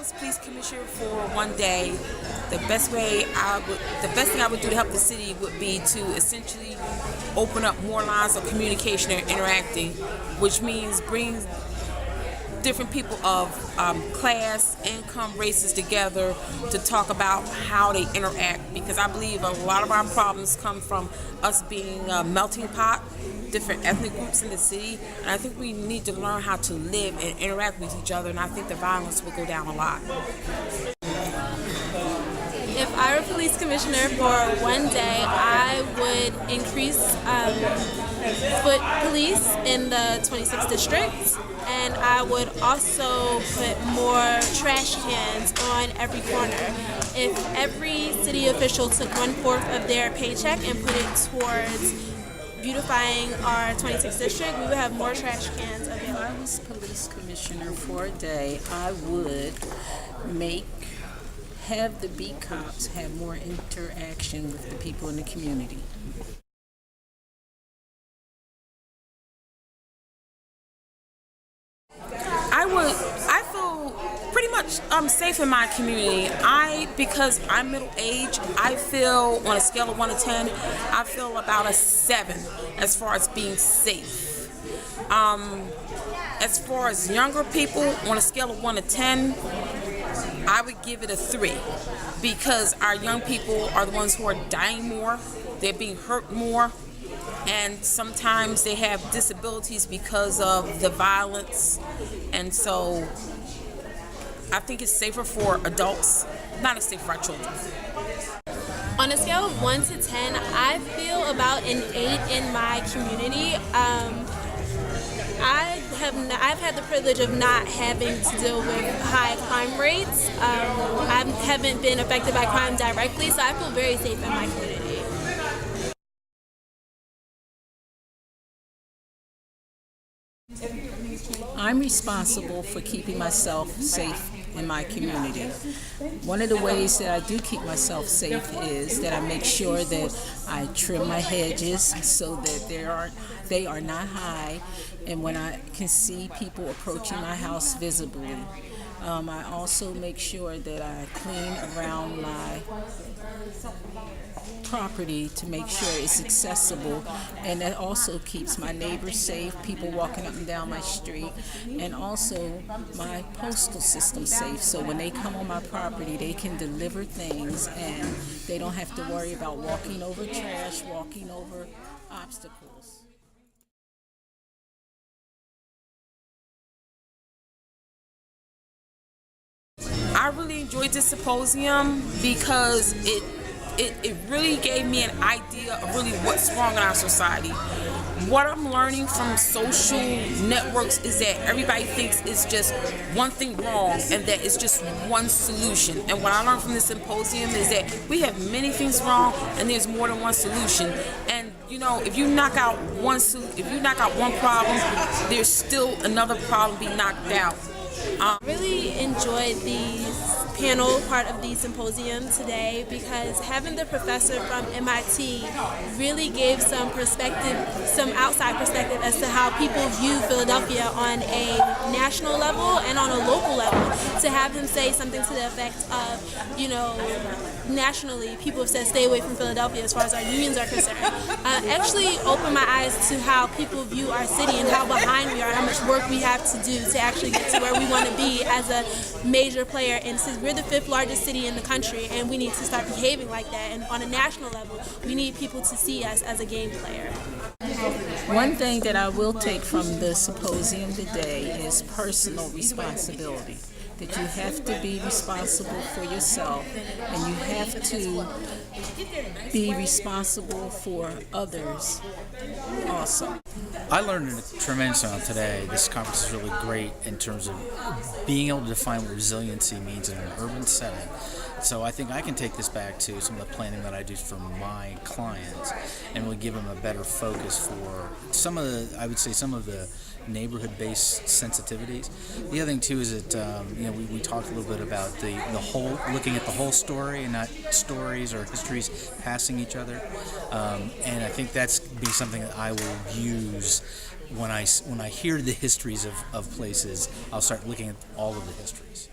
was police commissioner for one day, the best thing I would do to help the city would be to essentially open up more lines of communication and interacting, which means bring different people of class, income, races together to talk about how they interact, because I believe a lot of our problems come from us being a melting pot, different ethnic groups in the city, and I think we need to learn how to live and interact with each other, and I think the violence will go down a lot. If I were police commissioner for one day, I would increase foot police in the 26th district, and I would also put more trash cans on every corner. If every city official took 1/4 of their paycheck and put it towards beautifying our 26th district, we would have more trash cans available. If I was police commissioner for a day, I would have the beat cops have more interaction with the people in the community. I feel pretty much safe in my community. Because I'm middle-aged, I feel on a scale of 1 to 10, I feel about a 7 as far as being safe. As far as younger people, on a scale of 1 to 10, I would give it a 3, because our young people are the ones who are dying more, they're being hurt more, and sometimes they have disabilities because of the violence, and so I think it's safer for adults, not as safe for our children. On a scale of 1 to 10, I feel about an 8 in my community. I've had the privilege of not having to deal with high crime rates. I haven't been affected by crime directly, so I feel very safe in my community. I'm responsible for keeping myself safe in my community. One of the ways that I do keep myself safe is that I make sure that I trim my hedges so that they are not high, and when I can see people approaching my house visibly. I also make sure that I clean around my property to make sure it's accessible, and that also keeps my neighbors safe, people walking up and down my street, and also my postal system safe, so when they come on my property they can deliver things and they don't have to worry about walking over trash, walking over obstacles. I really enjoyed this symposium because it really gave me an idea of really what's wrong in our society. What I'm learning from social networks is that everybody thinks it's just one thing wrong and that it's just one solution. And what I learned from this symposium is that we have many things wrong and there's more than one solution. And you know, if you knock out one problem, there's still another problem being knocked out. I really enjoyed the panel part of the symposium today, because having the professor from MIT really gave some outside perspective as to how people view Philadelphia on a national level and on a local level. To have him say something to the effect of, nationally people have said stay away from Philadelphia as far as our unions are concerned, actually opened my eyes to how people view our city and how behind we are, how much work we have to do to actually get to where we want to be as a major player. And since we're the 5th largest city in the country, and we need to start behaving like that, and on a national level we need people to see us as a game player. One thing that I will take from the symposium today is personal responsibility. That you have to be responsible for yourself, and you have to be responsible for others also. I learned a tremendous amount today. This conference is really great in terms of being able to define what resiliency means in an urban setting. So I think I can take this back to some of the planning that I do for my clients and really give them a better focus for some of the neighborhood-based sensitivities. The other thing too is that we talked a little bit about the whole, looking at the whole story and not stories or histories passing each other. And I think that's be something that I will use when I hear the histories of places. I'll start looking at all of the histories.